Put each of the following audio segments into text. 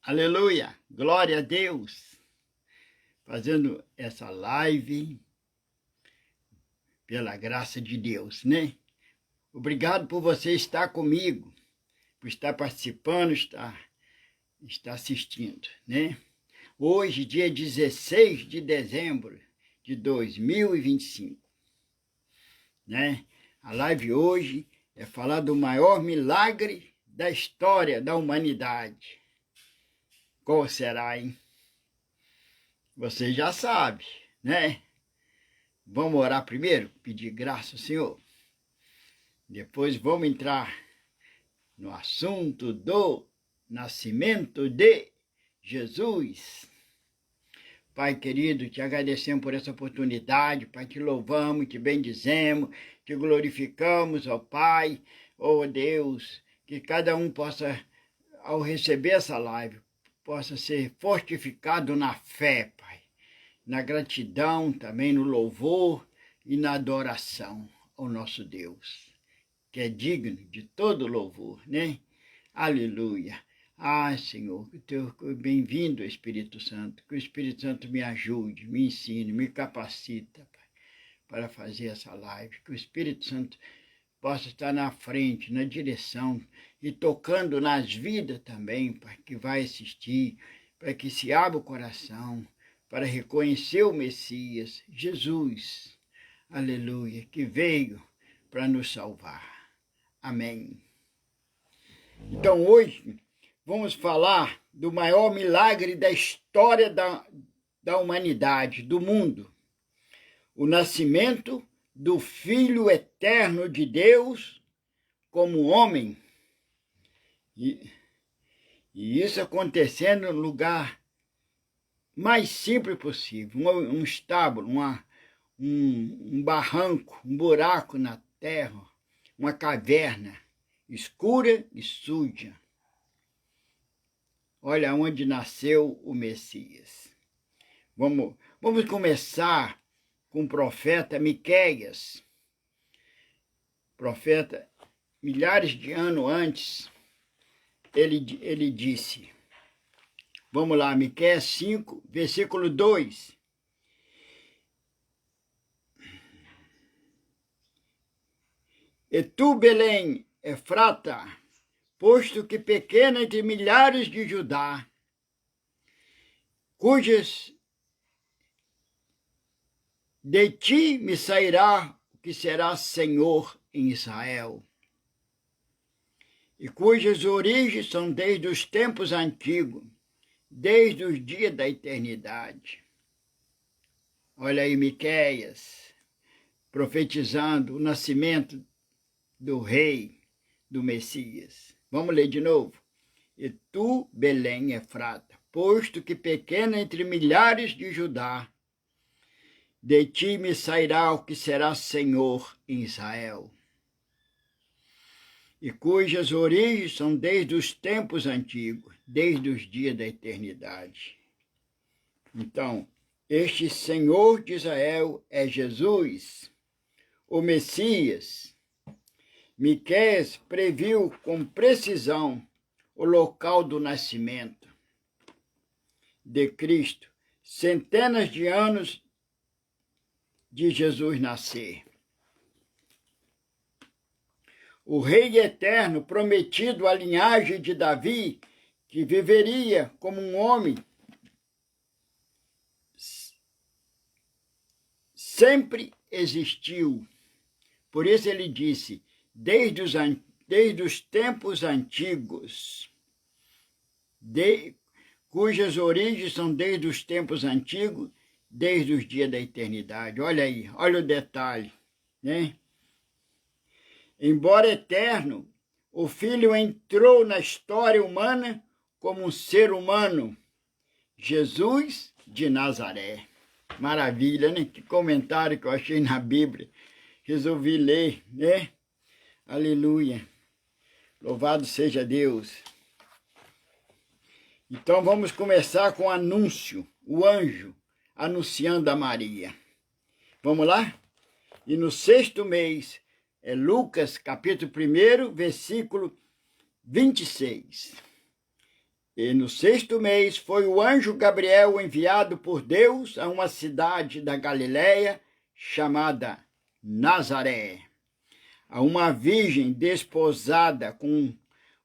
Aleluia, glória a Deus, fazendo essa live pela graça de Deus, né? Obrigado por você estar comigo, por estar participando, estar assistindo, né? Hoje, dia 16 de dezembro de 2025, né? A live hoje é falar do maior milagre da história da humanidade. Qual será, hein? Você já sabe, né? Vamos orar primeiro, pedir graça ao Senhor. Depois vamos entrar no assunto do nascimento de Jesus. Pai querido, te agradecemos por essa oportunidade, Pai, te louvamos, te bendizemos, te glorificamos, ó Pai, ó Deus, que cada um possa, ao receber essa live, possa ser fortificado na fé, Pai, na gratidão, também no louvor e na adoração ao nosso Deus, que é digno de todo louvor, né? Aleluia. Ah, Senhor, bem-vindo, Espírito Santo, que o Espírito Santo me ajude, me ensine, me capacita, Pai, para fazer essa live, que o Espírito Santo possa estar na frente, na direção e tocando nas vidas também, Pai, que vai assistir, para que se abra o coração, para reconhecer o Messias, Jesus, aleluia, que veio para nos salvar. Amém. Então hoje vamos falar do maior milagre da história da humanidade, do mundo. O nascimento do Filho eterno de Deus como homem. E isso acontecendo no lugar mais simples possível. Um estábulo, um barranco, um buraco na terra, uma caverna escura e suja. Olha onde nasceu o Messias. Vamos começar com o profeta Miqueias. Profeta, milhares de anos antes, ele disse. Vamos lá, Miqueias 5, versículo 2. E tu, Belém, Efrata, posto que pequena entre milhares de Judá, cujas de ti me sairá o que será Senhor em Israel, e cujas origens são desde os tempos antigos, desde os dias da eternidade. Olha aí Miqueias, profetizando o nascimento do rei, do Messias. Vamos ler de novo. E tu, Belém, Efrata, posto que pequena entre milhares de Judá, de ti me sairá o que será Senhor em Israel, e cujas origens são desde os tempos antigos, desde os dias da eternidade. Então, este Senhor de Israel é Jesus, o Messias. Miqueias previu com precisão o local do nascimento de Cristo, centenas de anos de Jesus nascer. O Rei eterno prometido à linhagem de Davi, que viveria como um homem, sempre existiu. Por isso ele disse, desde os tempos antigos, cujas origens são desde os tempos antigos, desde os dias da eternidade. Olha aí, olha o detalhe, né? Embora eterno, o Filho entrou na história humana como um ser humano, Jesus de Nazaré. Maravilha, né? Que comentário que eu achei na Bíblia. Resolvi ler, né? Aleluia. Louvado seja Deus. Então vamos começar com o anúncio, o anjo anunciando a Maria. Vamos lá? E no 6º mês, é Lucas capítulo 1, versículo 26. E no 6º mês foi o anjo Gabriel enviado por Deus a uma cidade da Galiléia chamada Nazaré, a uma virgem desposada com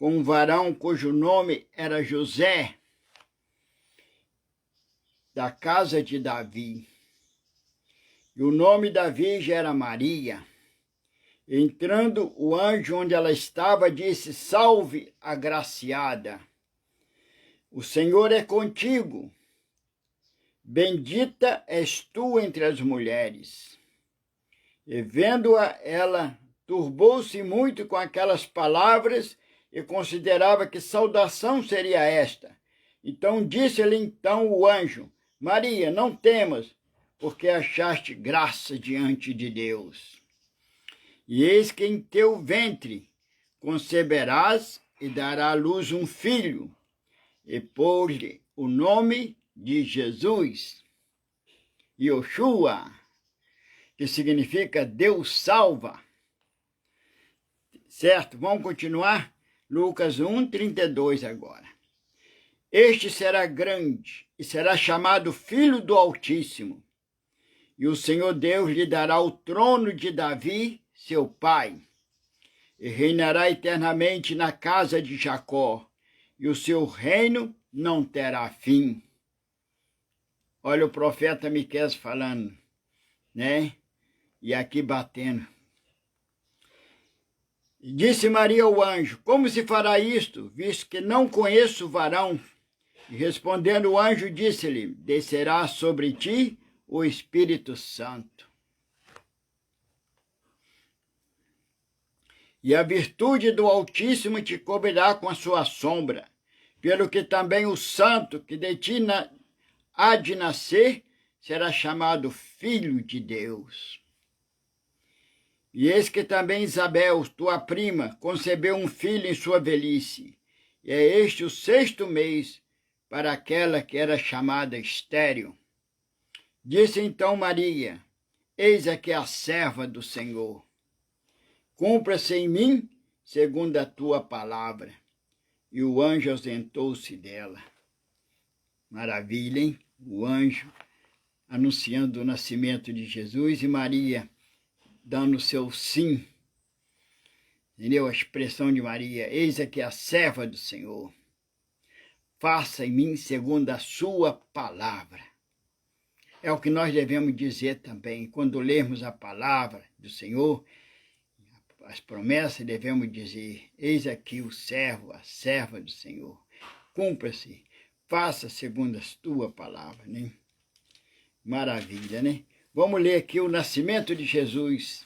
um varão cujo nome era José, da casa de Davi. E o nome da virgem era Maria. Entrando o anjo onde ela estava, disse: Salve, agraciada, o Senhor é contigo, bendita és tu entre as mulheres. E vendo-a, ela turbou-se muito com aquelas palavras e considerava que saudação seria esta. Então disse-lhe o anjo: Maria, não temas, porque achaste graça diante de Deus. E eis que em teu ventre conceberás e dará à luz um filho, e pôs-lhe o nome de Jesus, Yoshua, que significa Deus salva. Certo? Vamos continuar? Lucas 1:32 agora. Este será grande e será chamado Filho do Altíssimo, e o Senhor Deus lhe dará o trono de Davi, seu pai, e reinará eternamente na casa de Jacó, e o seu reino não terá fim. Olha o profeta Miqueias falando, né? E aqui batendo. E disse Maria ao anjo: Como se fará isto, visto que não conheço varão? E respondendo o anjo, disse-lhe: Descerá sobre ti o Espírito Santo. E a virtude do Altíssimo te cobrirá com a sua sombra, pelo que também o santo que de ti há de nascer será chamado Filho de Deus. E eis que também Isabel, tua prima, concebeu um filho em sua velhice, e é este o 6º mês para aquela que era chamada estéril. Disse então Maria: Eis aqui a serva do Senhor. Cumpra-se em mim segundo a tua palavra. E o anjo ausentou-se dela. Maravilha, hein? O anjo anunciando o nascimento de Jesus e Maria dando seu sim. Entendeu? A expressão de Maria: Eis aqui a serva do Senhor. Faça em mim segundo a sua palavra. É o que nós devemos dizer também. Quando lermos a palavra do Senhor, as promessas, devemos dizer: Eis aqui o servo, a serva do Senhor. Cumpra-se, faça segundo a tua palavra, né? Maravilha, né? Vamos ler aqui o nascimento de Jesus,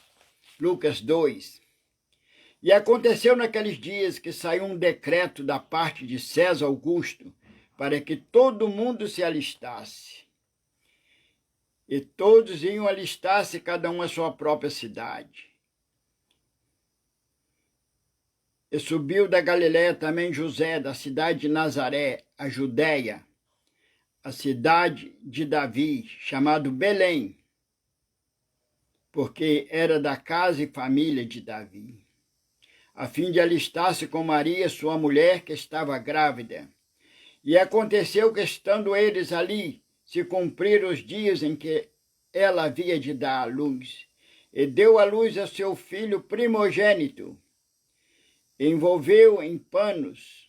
Lucas 2. E aconteceu naqueles dias que saiu um decreto da parte de César Augusto para que todo mundo se alistasse. E todos iam alistar-se, cada um à sua própria cidade. E subiu da Galiléia também José, da cidade de Nazaré, a Judéia, a cidade de Davi, chamado Belém, porque era da casa e família de Davi, a fim de alistar-se com Maria, sua mulher, que estava grávida. E aconteceu que, estando eles ali, se cumpriram os dias em que ela havia de dar à luz, e deu à luz a seu filho primogênito, envolveu em panos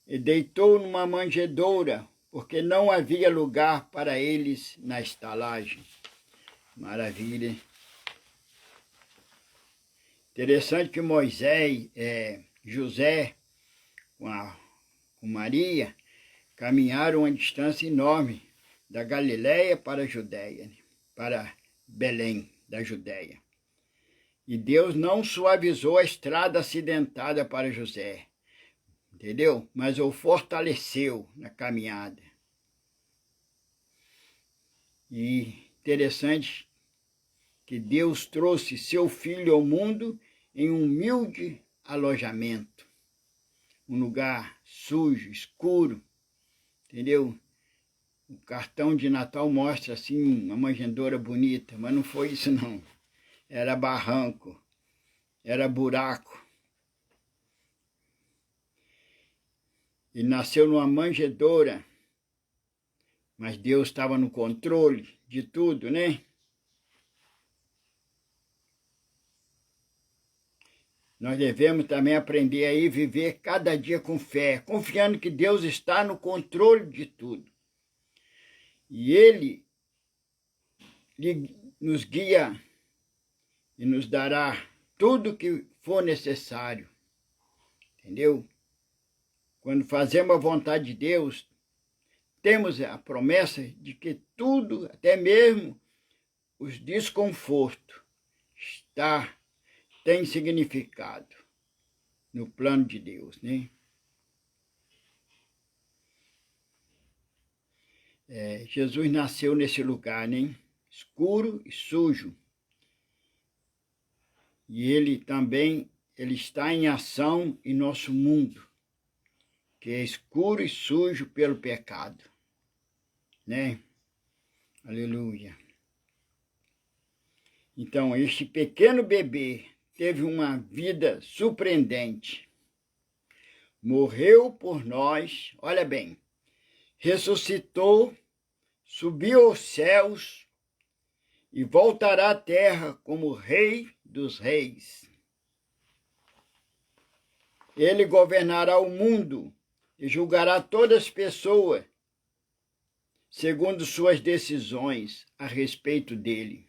e deitou numa manjedoura, porque não havia lugar para eles na estalagem. Maravilha. Interessante que José com Maria caminharam uma distância enorme da Galiléia para a Judéia, para Belém da Judéia. E Deus não suavizou a estrada acidentada para José, entendeu? Mas o fortaleceu na caminhada. E interessante que Deus trouxe seu filho ao mundo em um humilde alojamento, um lugar sujo, escuro, entendeu? O cartão de Natal mostra assim uma manjedoura bonita, mas não foi isso não. Era barranco, era buraco. Ele nasceu numa manjedoura, mas Deus estava no controle de tudo, né? Nós devemos também aprender a viver cada dia com fé, confiando que Deus está no controle de tudo. E Ele nos guia e nos dará tudo o que for necessário. Entendeu? Quando fazemos a vontade de Deus, temos a promessa de que tudo, até mesmo os desconfortos, tem significado no plano de Deus, né? Jesus nasceu nesse lugar, né? Escuro e sujo. E ele está em ação em nosso mundo, que é escuro e sujo pelo pecado, né? Aleluia. Então, este pequeno bebê teve uma vida surpreendente. Morreu por nós, olha bem, ressuscitou, subiu aos céus e voltará à terra como Rei dos Reis. Ele governará o mundo e julgará todas as pessoas segundo suas decisões a respeito dele.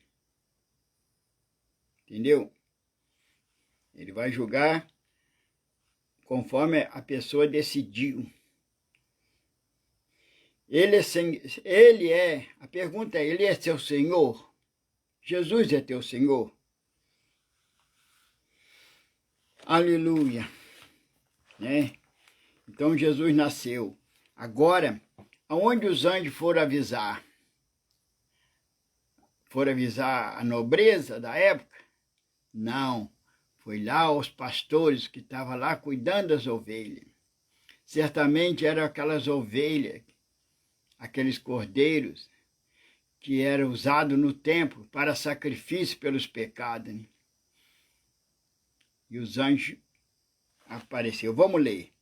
Entendeu? Ele vai julgar conforme a pessoa decidiu. A pergunta é, ele é seu Senhor? Jesus é teu Senhor? Aleluia. Né? Então Jesus nasceu. Agora, aonde os anjos foram avisar? Foram avisar a nobreza da época? Não. Foi lá aos pastores que estavam lá cuidando das ovelhas. Certamente eram aquelas ovelhas, aqueles cordeiros, que eram usados no templo para sacrifício pelos pecados. Né? E os anjos apareceram. Vamos ler.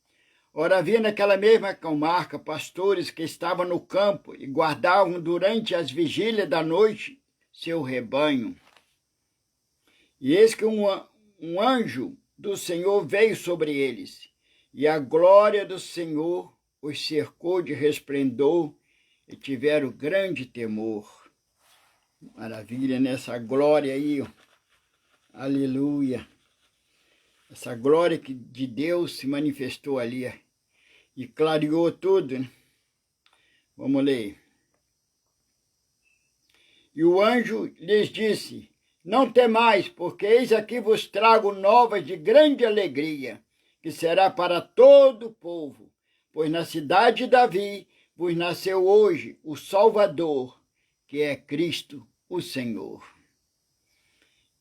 Ora, havia naquela mesma comarca pastores que estavam no campo e guardavam durante as vigílias da noite seu rebanho. E eis que um anjo do Senhor veio sobre eles, e a glória do Senhor os cercou de resplendor e tiveram grande temor. Maravilha, nessa glória aí, ó. Aleluia. Essa glória de Deus se manifestou ali, ó, e clareou tudo, né? Vamos ler. E o anjo lhes disse: não temais, porque eis aqui vos trago novas de grande alegria, que será para todo o povo. Pois na cidade de Davi vos nasceu hoje o Salvador, que é Cristo, o Senhor.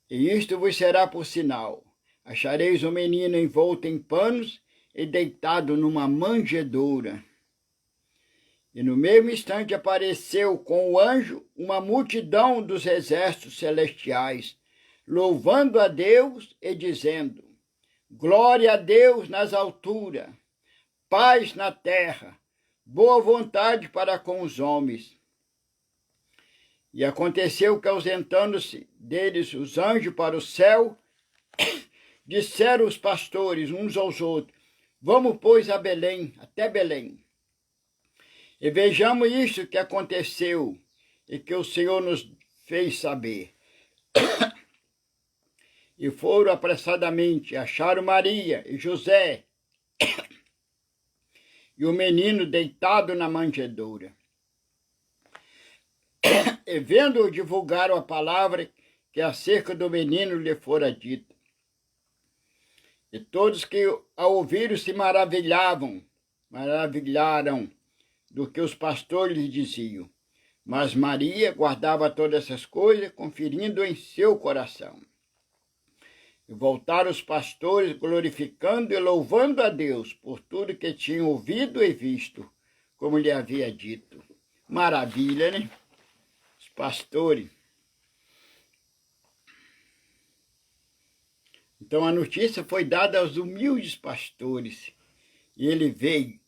E isto vos será por sinal: achareis o menino envolto em panos e deitado numa manjedoura. E no mesmo instante apareceu com o anjo uma multidão dos exércitos celestiais, louvando a Deus e dizendo: glória a Deus nas alturas, paz na terra, boa vontade para com os homens. E aconteceu que, ausentando-se deles os anjos para o céu, disseram os pastores uns aos outros: vamos, pois, a Belém, até Belém. E vejamos isto que aconteceu e que o Senhor nos fez saber. E foram apressadamente, acharam Maria e José e o menino deitado na manjedoura. E vendo-o, divulgaram a palavra que acerca do menino lhe fora dita. E todos que a ouviram se maravilharam do que os pastores lhe diziam. Mas Maria guardava todas essas coisas, conferindo em seu coração. E voltaram os pastores, glorificando e louvando a Deus por tudo que tinham ouvido e visto, como lhe havia dito. Maravilha, né? Os pastores. Então a notícia foi dada aos humildes pastores. E ele veio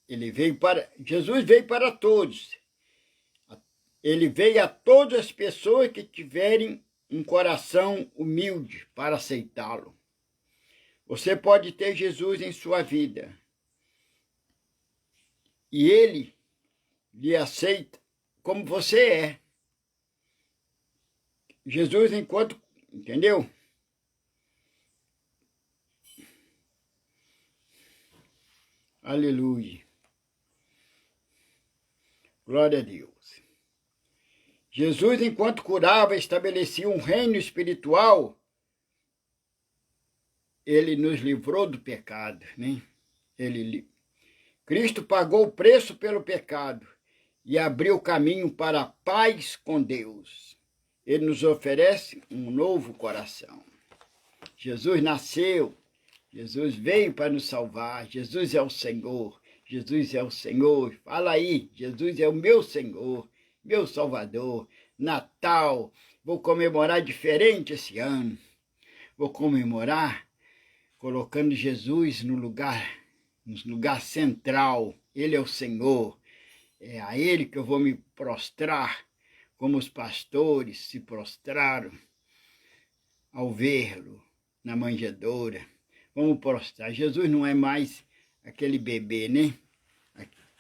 Jesus veio para todos. Ele veio a todas as pessoas que tiverem um coração humilde para aceitá-lo. Você pode ter Jesus em sua vida. E ele lhe aceita como você é. Jesus enquanto, entendeu? Aleluia. Glória a Deus. Jesus, enquanto curava, estabelecia um reino espiritual. Ele nos livrou do pecado, né? Cristo pagou o preço pelo pecado e abriu caminho para a paz com Deus. Ele nos oferece um novo coração. Jesus nasceu, Jesus veio para nos salvar, Jesus é o Senhor, Jesus é o Senhor. Fala aí, Jesus é o meu Senhor, meu Salvador. Natal, vou comemorar diferente esse ano. Vou comemorar colocando Jesus no lugar central. Ele é o Senhor. É a Ele que eu vou me prostrar, como os pastores se prostraram ao vê-lo na manjedoura. Vamos prostrar. Jesus não é mais aquele bebê, né?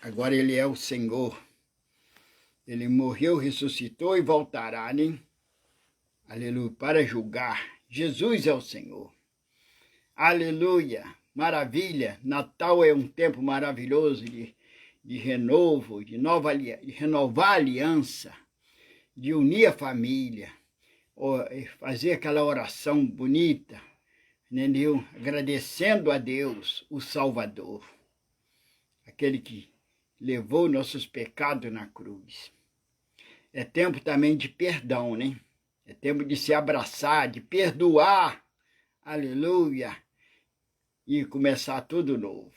Agora Ele é o Senhor. Ele morreu, ressuscitou e voltará, né? Aleluia, para julgar. Jesus é o Senhor. Aleluia, maravilha. Natal é um tempo maravilhoso de renovo, de renovar a aliança, de unir a família, fazer aquela oração bonita, entendeu? Agradecendo a Deus, o Salvador, aquele que levou nossos pecados na cruz. É tempo também de perdão, né? É tempo de se abraçar, de perdoar, aleluia, e começar tudo novo,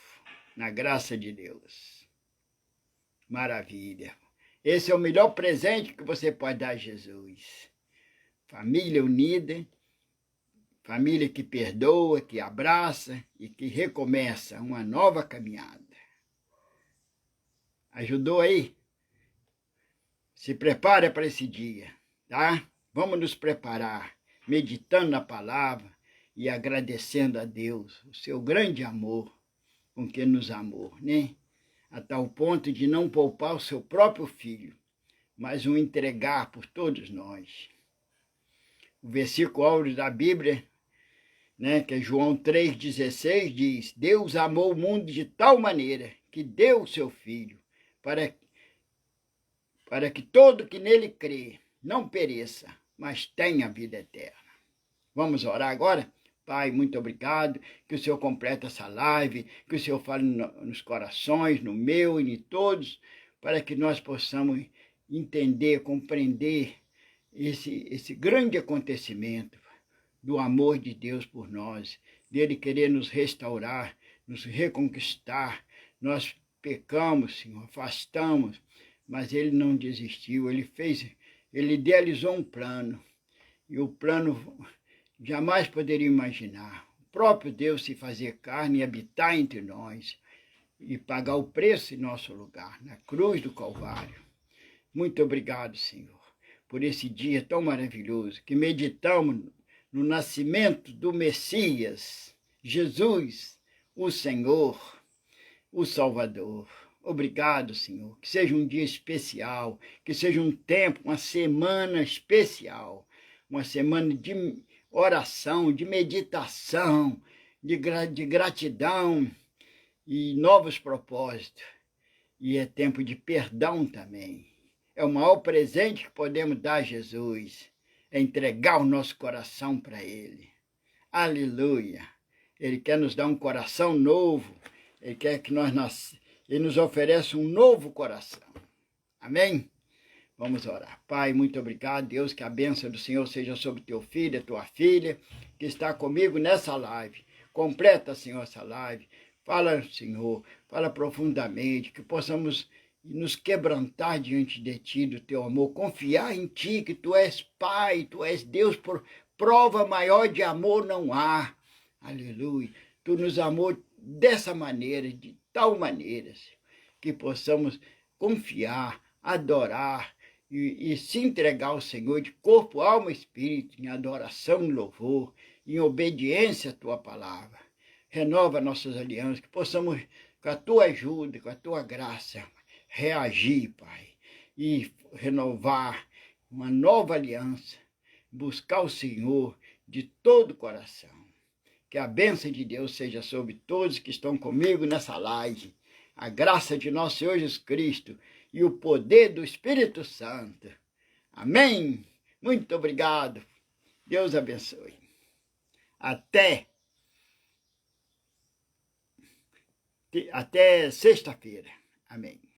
na graça de Deus. Maravilha. Esse é o melhor presente que você pode dar a Jesus. Família unida, família que perdoa, que abraça e que recomeça uma nova caminhada. Ajudou aí? Se prepara para esse dia, tá? Vamos nos preparar, meditando na palavra e agradecendo a Deus o seu grande amor com que nos amou, né? A tal ponto de não poupar o seu próprio filho, mas o entregar por todos nós. O versículo áureo da Bíblia, né, que é João 3,16, diz: Deus amou o mundo de tal maneira que deu o seu filho para que todo que nele crê não pereça, mas tenha vida eterna. Vamos orar agora? Pai, muito obrigado, que o Senhor complete essa live, que o Senhor fale nos corações, no meu e em todos, para que nós possamos entender, compreender esse grande acontecimento do amor de Deus por nós, dele querer nos restaurar, nos reconquistar. Nós pecamos, Senhor, afastamos, mas ele não desistiu, ele idealizou um plano, e o plano jamais poderia imaginar. O próprio Deus se fazer carne e habitar entre nós, e pagar o preço em nosso lugar, na cruz do Calvário. Muito obrigado, Senhor, por esse dia tão maravilhoso, que meditamos no nascimento do Messias, Jesus, o Senhor, o Salvador. Obrigado, Senhor, que seja um dia especial, que seja um tempo, uma semana especial, uma semana de oração, de meditação, de gratidão e novos propósitos. E é tempo de perdão também. É o maior presente que podemos dar a Jesus, é entregar o nosso coração para Ele. Aleluia! Ele quer nos dar um coração novo, Ele quer que Ele nos ofereça um novo coração. Amém? Vamos orar. Pai, muito obrigado, Deus, que a bênção do Senhor seja sobre teu filho, tua filha, que está comigo nessa live. Completa, Senhor, essa live. Fala, Senhor, fala profundamente, que possamos nos quebrantar diante de Ti, do Teu amor, confiar em Ti, que Tu és Pai, Tu és Deus, por prova maior de amor não há. Aleluia. Tu nos amou dessa maneira, de tal maneira, Senhor, que possamos confiar, adorar e se entregar ao Senhor de corpo, alma e espírito, em adoração e louvor, em obediência à Tua palavra. Renova nossas alianças, que possamos, com a Tua ajuda, com a Tua graça, reagir, Pai, e renovar uma nova aliança, buscar o Senhor de todo o coração. Que a bênção de Deus seja sobre todos que estão comigo nessa live. A graça de nosso Senhor Jesus Cristo e o poder do Espírito Santo. Amém? Muito obrigado. Deus abençoe. Até sexta-feira. Amém.